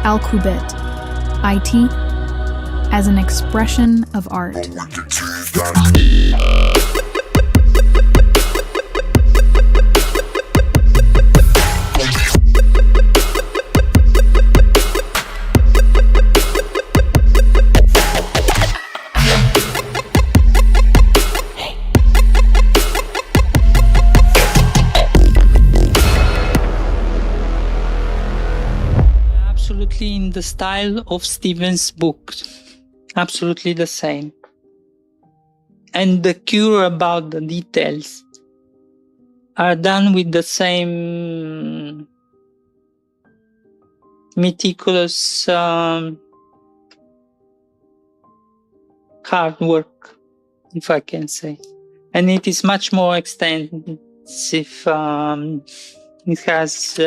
Alqubit, IT as an expression of art. Absolutely in the style of Stephen's book, absolutely the same. And the cure about the details are done with the same meticulous hard work, if I can say. And it is much more extensive. It has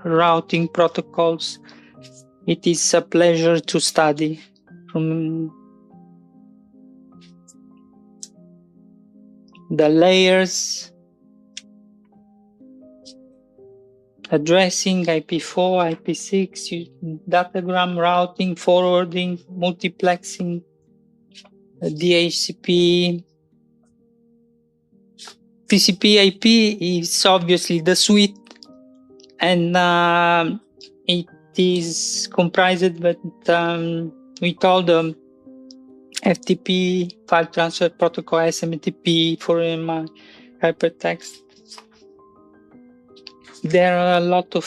routing protocols. It is a pleasure to study. From the layers, addressing IP4, IP6, datagram routing, forwarding, multiplexing, DHCP. TCP/IP is obviously the suite, and it is comprised with all the FTP, file transfer protocol, SMTP, for hypertext. There are a lot of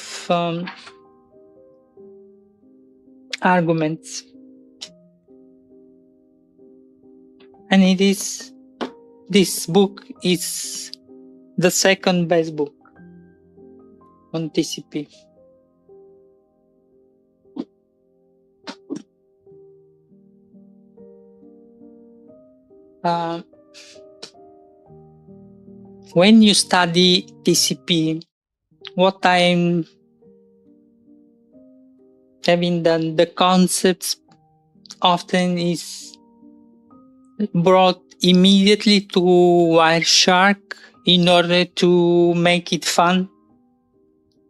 arguments, and this book is the second best book on TCP. When you study TCP, what I'm having done, the concepts often is brought immediately to Wireshark in order to make it fun,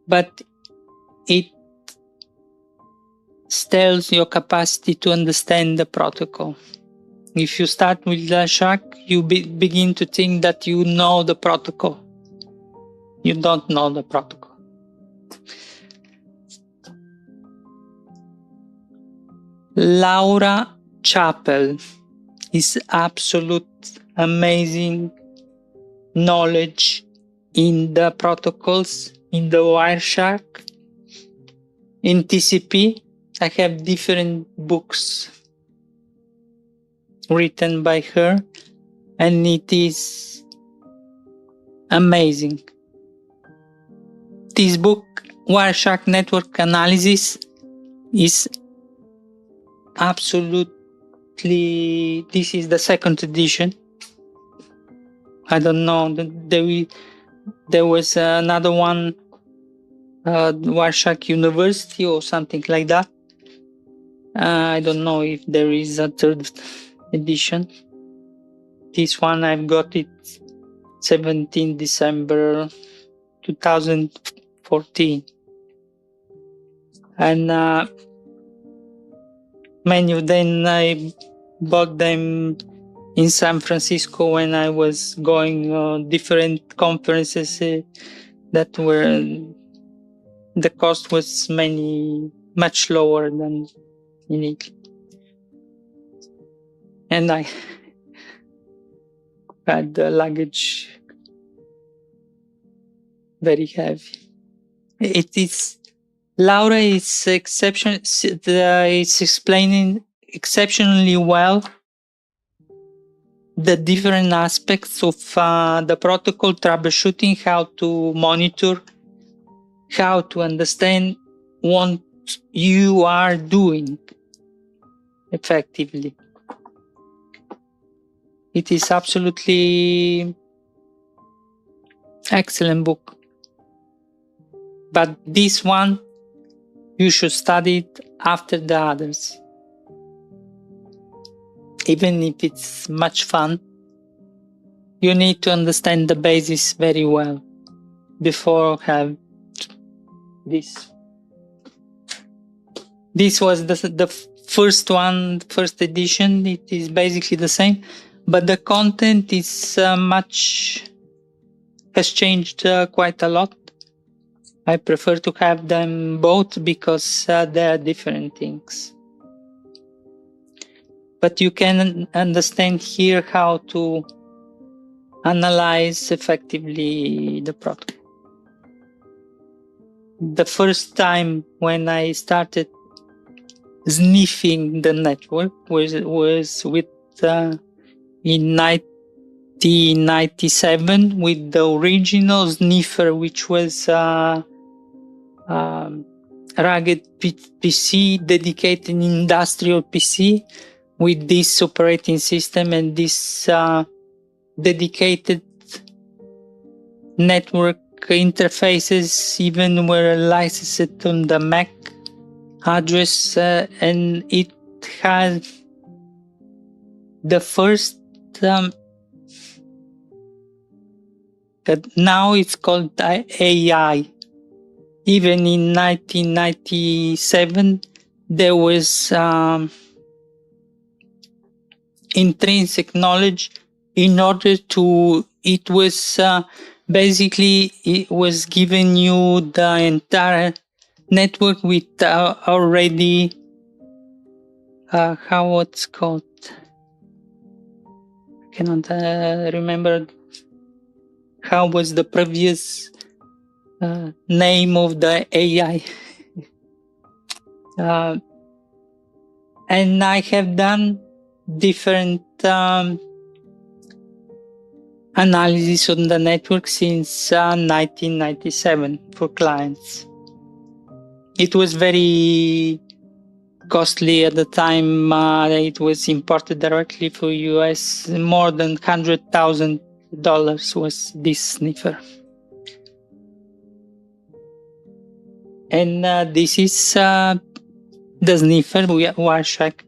but it stills your capacity to understand the protocol. If you start with Wireshark, you begin to think that you know the protocol. You don't know the protocol. Laura Chappell is absolute amazing knowledge in the protocols, in the Wireshark. In TCP, I have different books written by her, and it is amazing. This book, Wireshark Network Analysis, is absolutely, this is the second edition. I don't know, there was another one, Wireshark University or something like that. I don't know if there is a third edition. This one I've got it 17 December 2014. And many of them I bought them in San Francisco when I was going different conferences that were, the cost was much lower than in Italy. And I had the luggage very heavy. It is, Laura is explaining exceptionally well the different aspects of the protocol troubleshooting, how to monitor, how to understand what you are doing effectively. It is absolutely excellent book. But this one, you should study it after the others. Even if it's much fun, you need to understand the basis very well before have this This was the first one, first edition. It is basically the same, but the content is has changed quite a lot. I prefer to have them both because they are different things. But you can understand here how to analyze effectively the product. The first time when I started sniffing the network was with in 1997 with the original sniffer, which was rugged PC, dedicated industrial PC with this operating system and this dedicated network interfaces even were licensed on the MAC address, and it has the first now it's called AI. Even in 1997 there was intrinsic knowledge in order to it was basically it was giving you the entire network with already how it's called, I cannot remember how was the previous name of the AI. And I have done different analysis on the network since 1997 for clients. It was very costly at the time. It was imported directly for US. More than $100,000 was this sniffer. And this is the sniffer, Warshak.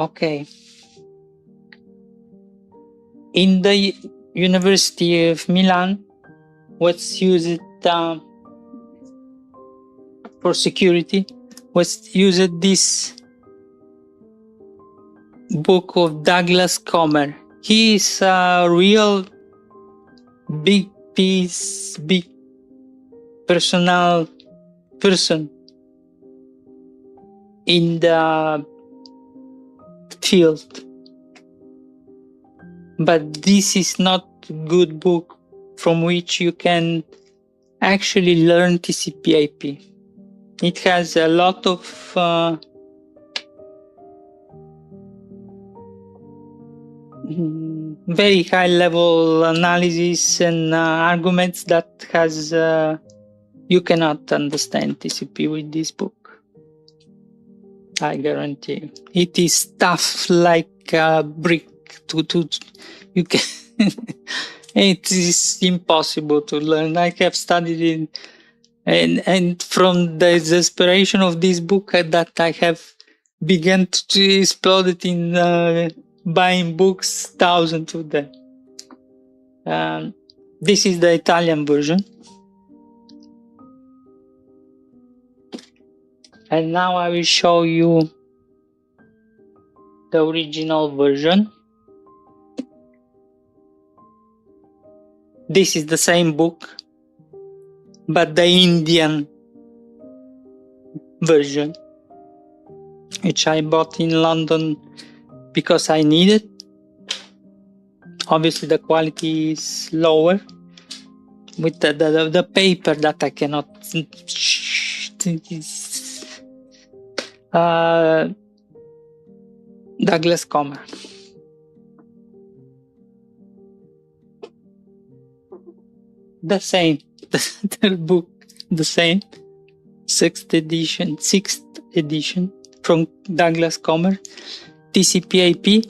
Okay. In the University of Milan, what's used for security was used this book of Douglas Comer. He is a real big personal person in the field. But this is not a good book from which you can actually learn TCP/IP. It has a lot of very high level analysis and arguments that has you cannot understand TCP with this book. I guarantee you. It is tough like a brick to you can it is impossible to learn. I have studied it and from the desperation of this book that I have begun to explode it in buying books, thousands of them. This is the Italian version. And now I will show you the original version. This is the same book, but the Indian version, which I bought in London because I need it. Obviously, the quality is lower with the paper that I cannot. Douglas Comer. The same, the book, the same, sixth edition from Douglas Comer, TCP/IP,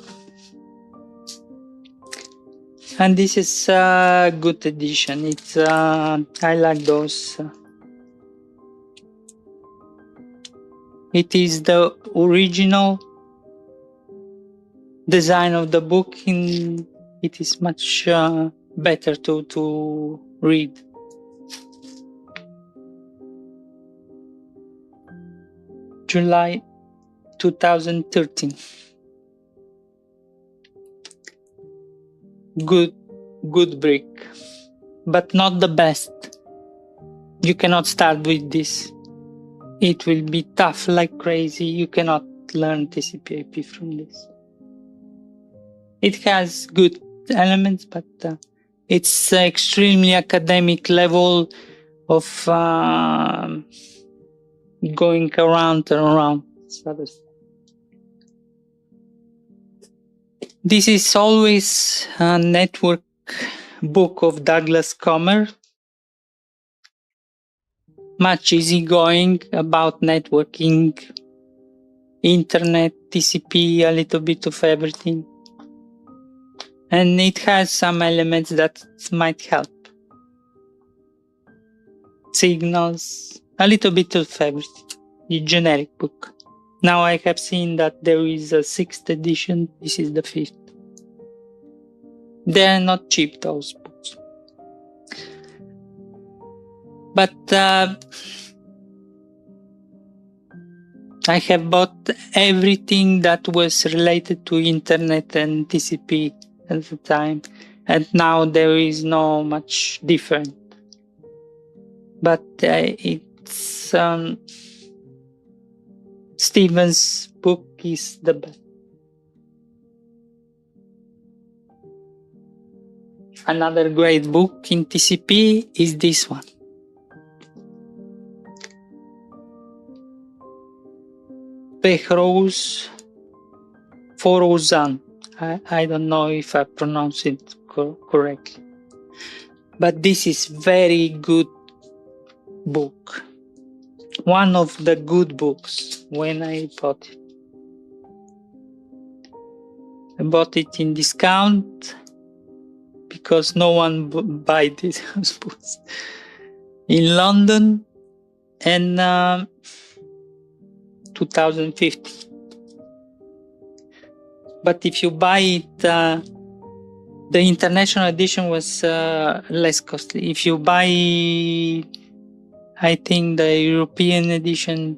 and this is a good edition. It's I like those. It is the original design of the book. It is much better to read. July 2013. Good brick, but not the best. You cannot start with this. It will be tough like crazy. You cannot learn TCP/IP from this. It has good elements, but it's extremely academic level of going around and around. This is always a network book of Douglas Comer. Much easygoing about networking, internet, TCP, a little bit of everything. And it has some elements that might help. Signals, a little bit of everything. A generic book. Now I have seen that there is a 6th edition. This is the 5th. They're not cheap, those books. But I have bought everything that was related to internet and TCP at the time. And now there is no much different. But it's Stephen's book is the best. Another great book in TCP is this one. Behrouz Forozan. I don't know if I pronounce it correctly. But this is very good book. One of the good books when I bought it. I bought it in discount because no one buy these books in London and 2050. But if you buy it, the international edition was less costly. If you buy, I think the European edition,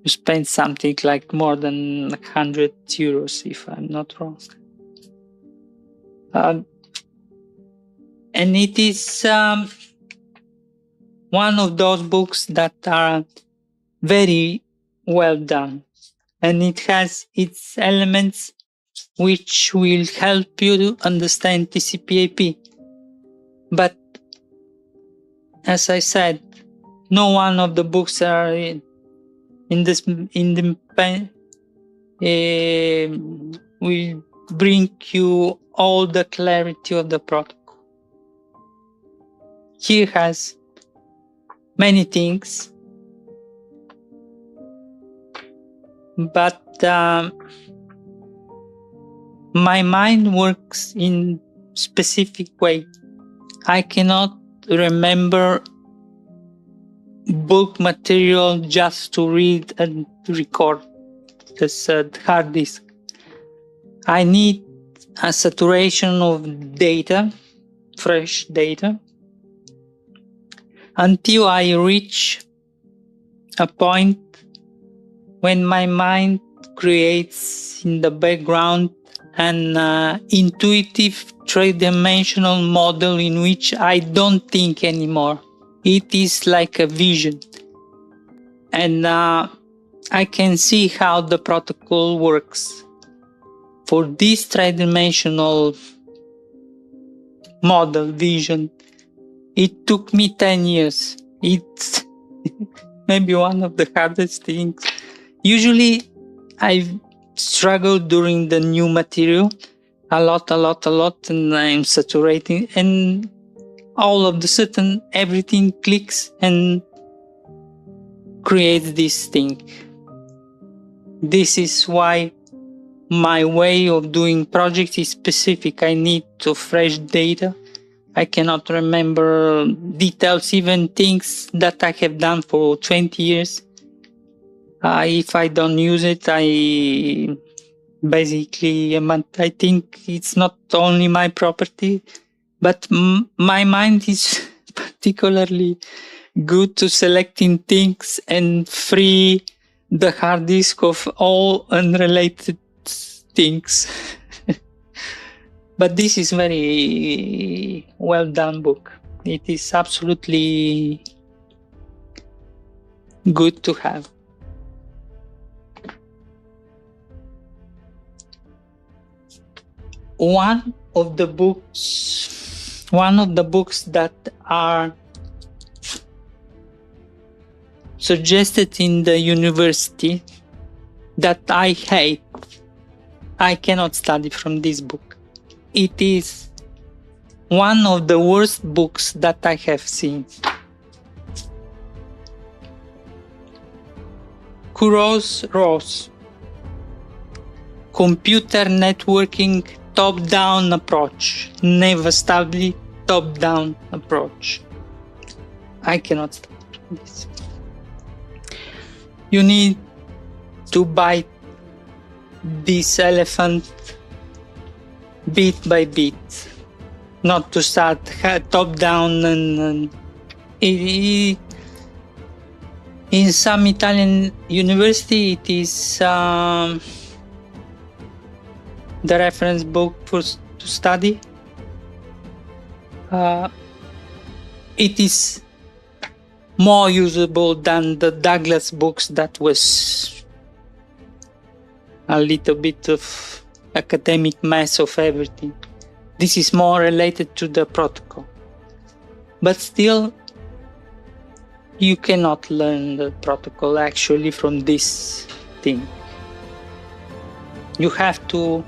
you spend something like more than 100 euros, if I'm not wrong. And it is one of those books that are very well done. And it has its elements which will help you to understand TCP/IP. But as I said, no one of the books are will bring you all the clarity of the protocol. Here has many things, but my mind works in specific way. I cannot remember book material just to read and record this hard disk. I need a saturation of data, fresh data, until I reach a point when my mind creates in the background an intuitive three-dimensional model in which I don't think anymore. It is like a vision. And I can see how the protocol works. For this three-dimensional model vision, it took me 10 years. It's maybe one of the hardest things. Usually, I struggle during the new material a lot, and I'm saturating, and all of a sudden, everything clicks and creates this thing. This is why my way of doing projects is specific. I need to fresh data. I cannot remember details, even things that I have done for 20 years. If I don't use it, I think it's not only my property, but my mind is particularly good to selecting things and free the hard disk of all unrelated things. But this is very well done book. It is absolutely good to have. One of the books that are suggested in the university that I hate, I cannot study from this book. It is one of the worst books that I have seen. Kuro's Rose, Computer Networking Top-Down Approach, Never Study Top-Down Approach. I cannot study from this. You need to bite this elephant bit by bit, not to start top down and in some Italian university it is the reference book to study. It is more usable than the Douglas books that was a little bit of academic mess of everything. This is more related to the protocol. But still, you cannot learn the protocol actually from this thing. You have to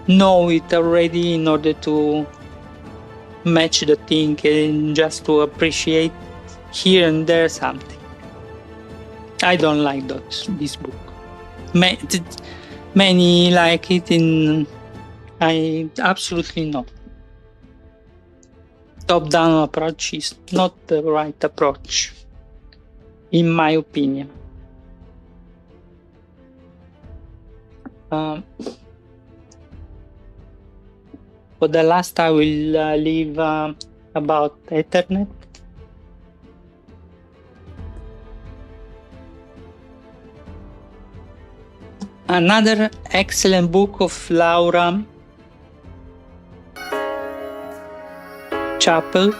know it already in order to match the thing and just to appreciate here and there something. I don't like this book. Many like it, and I absolutely not. Top-down approach is not the right approach, in my opinion. For the last, I will leave about Ethernet. Another excellent book of Laura Chappell,